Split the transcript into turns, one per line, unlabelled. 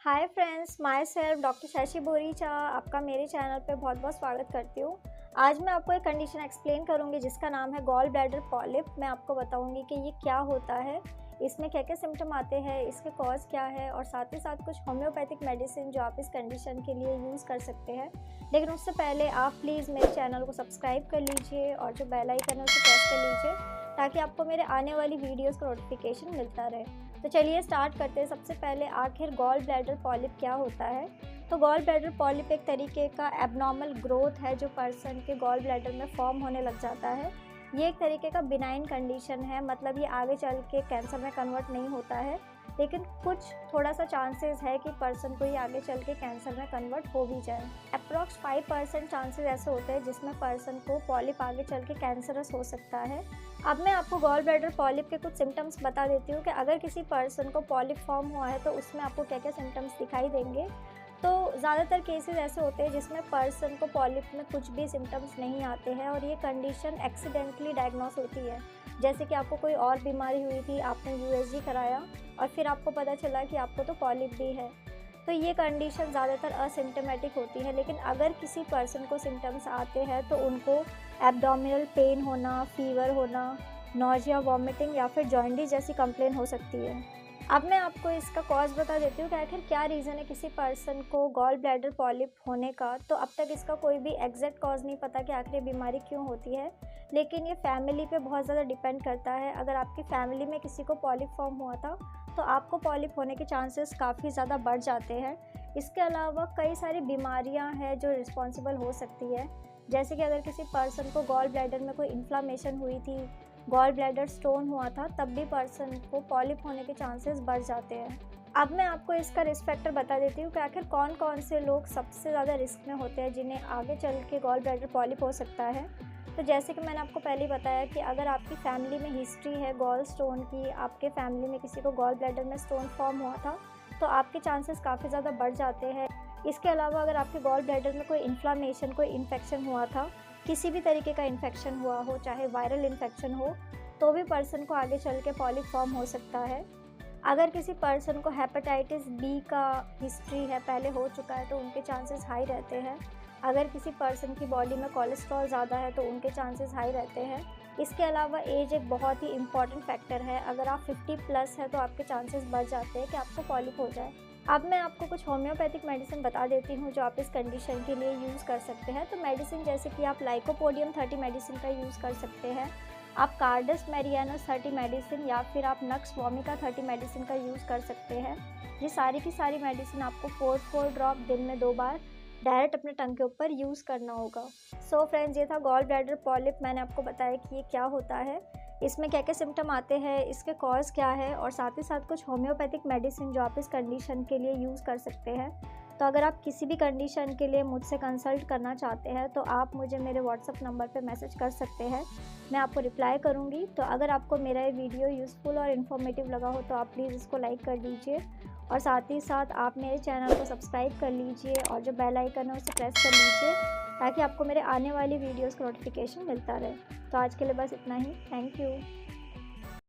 Hi friends, my self doctor Shashi Boricha आपका मेरे channel पे बहुत बहुत स्वागत करती हूँ। आज मैं आपको एक कंडीशन एक्सप्लेन करूँगी जिसका नाम है गॉल ब्लैडर पॉलिप। मैं आपको बताऊँगी कि ये क्या होता है, इसमें क्या क्या सिम्टम आते हैं, इसके कॉज क्या है और साथ ही साथ कुछ होम्योपैथिक मेडिसिन जो आप इस कंडीशन के लिए यूज़ कर सकते हैं। लेकिन उससे पहले आप प्लीज़ मेरे चैनल को सब्सक्राइब कर लीजिए और जो बेल आइकन है उसे प्रेस कर लीजिए ताकि आपको मेरे आने वाली वीडियोज़ का नोटिफिकेशन मिलता रहे। तो चलिए स्टार्ट करते हैं। सबसे पहले आखिर गॉल ब्लैडर पॉलिप क्या होता है। तो गॉल ब्लैडर पॉलिप एक तरीके का एबनॉर्मल ग्रोथ है जो पर्सन के गॉल ब्लैडर में फॉर्म होने लग जाता है। ये एक तरीके का बिनाइन कंडीशन है, मतलब ये आगे चल के कैंसर में कन्वर्ट नहीं होता है, लेकिन कुछ थोड़ा सा चांसेस है कि पर्सन को ये आगे चल के कैंसर में कन्वर्ट हो भी जाए। अप्रॉक्स 5% चांसेस ऐसे होते हैं जिसमें पर्सन को पॉलिप आगे चल के कैंसरस हो सकता है। अब मैं आपको गॉल ब्लैडर पॉलिप के कुछ सिम्टम्स बता देती हूँ कि अगर किसी पर्सन को पॉलिप फॉर्म हुआ है तो उसमें आपको क्या क्या सिम्टम्स दिखाई देंगे। तो ज़्यादातर केसेस ऐसे होते हैं जिसमें पर्सन को पॉलिप में कुछ भी सिम्टम्स नहीं आते हैं और ये कंडीशन एक्सीडेंटली डायग्नोस होती है। जैसे कि आपको कोई और बीमारी हुई थी, आपने यूएसजी कराया और फिर आपको पता चला कि आपको तो पॉलिप भी है। तो ये कंडीशन ज़्यादातर असिम्टोमेटिक होती है, लेकिन अगर किसी पर्सन को सिम्टम्स आते हैं तो उनको एब्डोमिनल पेन होना, फीवर होना, नॉजिया, वॉमिटिंग या फिर जॉइंडिस जैसी कंप्लेन हो सकती है। अब मैं आपको इसका कॉज बता देती हूँ कि आखिर क्या रीज़न है किसी पर्सन को गॉल ब्लैडर पॉलिप होने का। तो अब तक इसका कोई भी एग्जैक्ट कॉज नहीं पता कि आखिर ये बीमारी क्यों होती है, लेकिन ये फैमिली पे बहुत ज़्यादा डिपेंड करता है। अगर आपकी फैमिली में किसी को पॉलिप फॉर्म हुआ था तो आपको पॉलिप होने के चांसेस काफ़ी ज़्यादा बढ़ जाते हैं। इसके अलावा कई सारी बीमारियां हैं जो रिस्पॉन्सिबल हो सकती है, जैसे कि अगर किसी पर्सन को गॉल ब्लैडर में कोई इन्फ्लामेशन हुई थी, गॉल ब्लैडर स्टोन हुआ था, तब भी पर्सन को पॉलिप होने के चांसेस बढ़ जाते हैं। अब मैं आपको इसका रिस्क फैक्टर बता देती हूँ कि आखिर कौन कौन से लोग सबसे ज़्यादा रिस्क में होते हैं जिन्हें आगे चल के गॉल ब्लैडर पॉलिप हो सकता है। तो जैसे कि मैंने आपको पहले बताया कि अगर आपकी फैमिली में हिस्ट्री है गॉल स्टोन की, आपके फैमिली में किसी को गॉल ब्लैडर में स्टोन फॉर्म हुआ था, तो आपके चांसेस काफ़ी ज़्यादा बढ़ जाते हैं। इसके अलावा अगर आपके गॉल ब्लैडर में कोई इन्फ्लामेशन, कोई इन्फेक्शन हुआ था, किसी भी तरीके का इन्फेक्शन हुआ हो, चाहे वायरल इन्फेक्शन हो, तो भी पर्सन को आगे चल के पॉलिप फॉर्म हो सकता है। अगर किसी पर्सन को हेपेटाइटिस बी का हिस्ट्री है, पहले हो चुका है, तो उनके चांसेस हाई रहते हैं। अगर किसी पर्सन की बॉडी में कोलेस्ट्रॉल ज़्यादा है तो उनके चांसेस हाई रहते हैं। इसके अलावा एज एक बहुत ही इम्पॉर्टेंट फैक्टर है। अगर आप 50+ है तो आपके चांसेस बढ़ जाते हैं कि आपको पॉलिप हो जाए। अब मैं आपको कुछ होम्योपैथिक मेडिसिन बता देती हूँ जो आप इस कंडीशन के लिए यूज़ कर सकते हैं। तो मेडिसिन जैसे कि आप लाइकोपोडियम 30 मेडिसिन का यूज़ कर सकते हैं, आप कार्डस मैरियानस 30 मेडिसिन या फिर आप नक्स वोमिका 30 मेडिसिन का यूज़ कर सकते हैं। ये सारी की सारी मेडिसिन आपको 4 ड्रॉप दिन में 2 बार डायरेक्ट अपने टंग के ऊपर यूज़ करना होगा। सो फ्रेंड्स, ये था गॉल ब्लैडर पॉलिप। मैंने आपको बताया कि ये क्या होता है, इसमें क्या क्या सिम्टम आते हैं, इसके कॉज क्या है और साथ ही साथ कुछ होम्योपैथिक मेडिसिन जो आप इस कंडीशन के लिए यूज़ कर सकते हैं। तो अगर आप किसी भी कंडीशन के लिए मुझसे कंसल्ट करना चाहते हैं तो आप मुझे मेरे व्हाट्सएप नंबर पे मैसेज कर सकते हैं, मैं आपको रिप्लाई करूँगी। तो अगर आपको मेरा ये वीडियो यूज़फुल और इन्फॉर्मेटिव लगा हो तो आप प्लीज़ इसको लाइक कर दीजिए और साथ ही साथ आप मेरे चैनल को सब्सक्राइब कर लीजिए और जो बेल आइकन है उसे प्रेस कर लीजिए ताकि आपको मेरे आने वाली वीडियोज़ का नोटिफिकेशन मिलता रहे। तो आज के लिए बस इतना ही। Thank you.